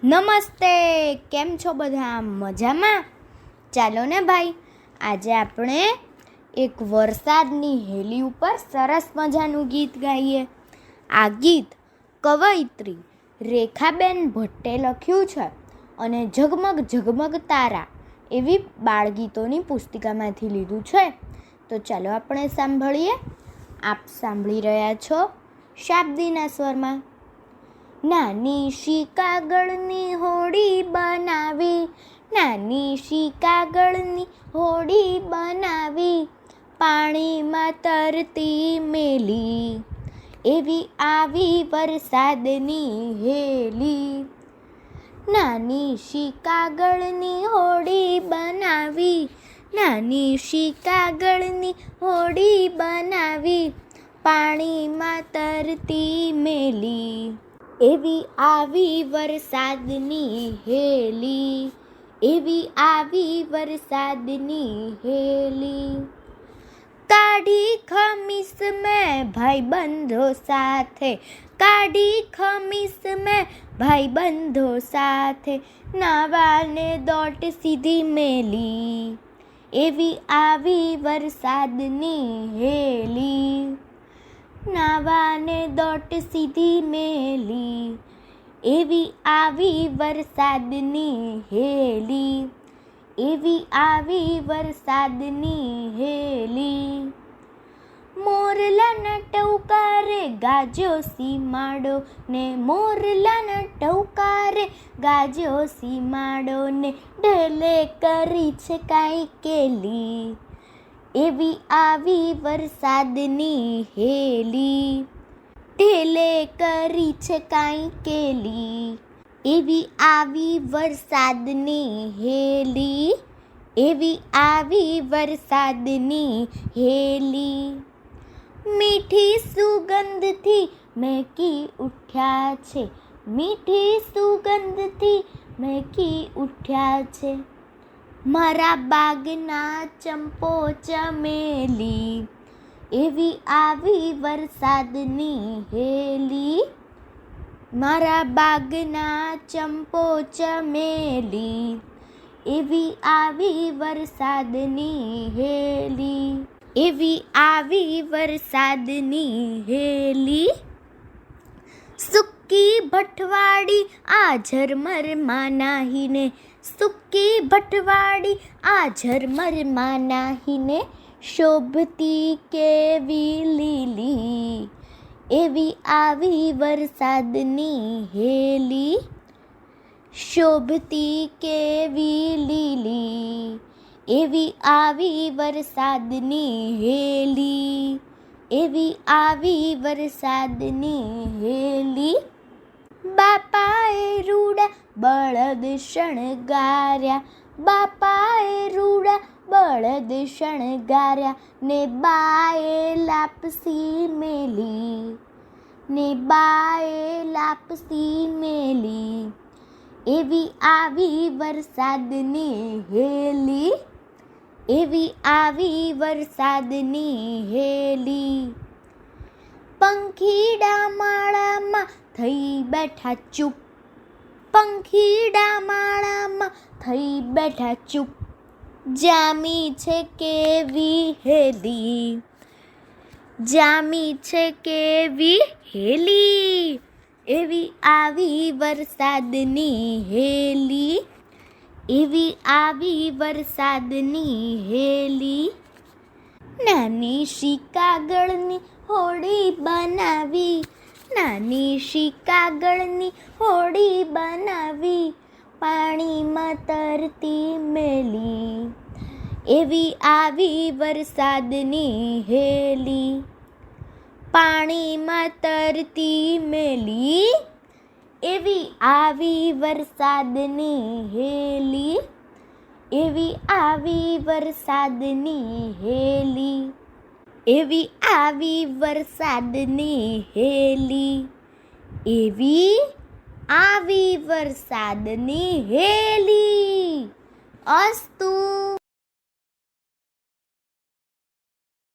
નમસ્તે, કેમ છો બધા? મજામાં? ચાલો ને ભાઈ, આજે આપણે એક વરસાદની હેલી ઉપર સરસ મજાનું ગીત ગાઈએ. આ ગીત કવયિત્રી રેખાબેન ભટ્ટે લખ્યું છે અને ઝગમગ ઝગમગ તારા એવી બાળગીતોની પુસ્તિકામાંથી લીધું છે. તો ચાલો આપણે સાંભળીએ. આપ સાંભળી રહ્યા છો શાબ્દીના સ્વરમાં. નાની શી કાગળની હોડી બનાવી, નાની શી કાગળની હોડી બનાવી, પાણીમાં તરતી મેલી, એવી આવી વરસાદની હેલી. નાની શી કાગળની હોડી બનાવી, નાની શી કાગળની હોડી બનાવી, પાણીમાં તરતી મેલી, એવી આવી વરસાદની હેલી, એવી આવી વરસાદની હેલી. કાઢી ખમીસ મેં ભાઈબંધો સાથે, કાઢી ખમીસ મેં ભાઈબંધો સાથે, નાવાને દોટ સીધી મેલી, એવી આવી વરસાદની હેલી. નાવાને દોટ સીધી મેલી, એવી આવી વરસાદની હેલી, એવી આવી વરસાદની હેલી. મોરલાના ટવકારે ગાજ્યો સીમાડો ને, મોરલાના ટવકારે ગાજ્યો સીમાડો ને, ઢેલે કરી છે કાંઈ કેલી, એવી આવી વરસાદની હેલી. ઢેલે કરી છે કાંઈ કેલી, એવી આવી વરસાદની હેલી, એવી આવી વરસાદની હેલી. મીઠી સુગંધથી મહેકી ઉઠ્યા છે, મીઠી સુગંધથી મહેકી ઉઠ્યા છે, મારા બાગના ચંપો ચમેલી, એવી આવી વરસાદની હેલી. મારા બાગના ચંપો ચમેલી, એવી આવી વરસાદની હેલી, એવી આવી વરસાદની હેલી. સુકી ભઠવાડી આ ઝરમરમાં નાહીને, સુકી ભઠવાડી આ ઝરમરમાં નાહીને, શોભતી કેવી લીલી, એવી આવી વરસાદની હેલી. શોભતી કેવી લીલી, એવી આવી વરસાદની હેલી, એવી આવી વરસાદની હેલી. બાપાએ રૂડા બળદ શણગાર્યા, બાપાએ રૂડા બળદ શણગાર્યા ને, બાએ લાપસી મેલી, ને બાએ લાપસી મેલી, એવી આવી વરસાદની હેલી, એવી આવી વરસાદની હેલી. પંખીડા માળામાં થઈ બેઠા ચૂપ, પંખીડા માળામાં થઈ બેઠા ચૂપ, જામી છે કેવી હેલી, જામી છે કેવી હેલી, એવી આવી વરસાદની હેલી, એવી આવી વરસાદની હેલી. નાની શી કાગળની હોડી બનાવી, નાની શી કાગળની હોડી બનાવી, પાણીમાં તરતી મેલી, એવી આવી વરસાદની હેલી. પાણીમાં તરતી મેલી, એવી આવી વરસાદની હેલી, એવી આવી વરસાદની હેલી, એવી આવી વરસાદની હેલી, એવી આવી વરસાદની હેલી. અસ્તુ.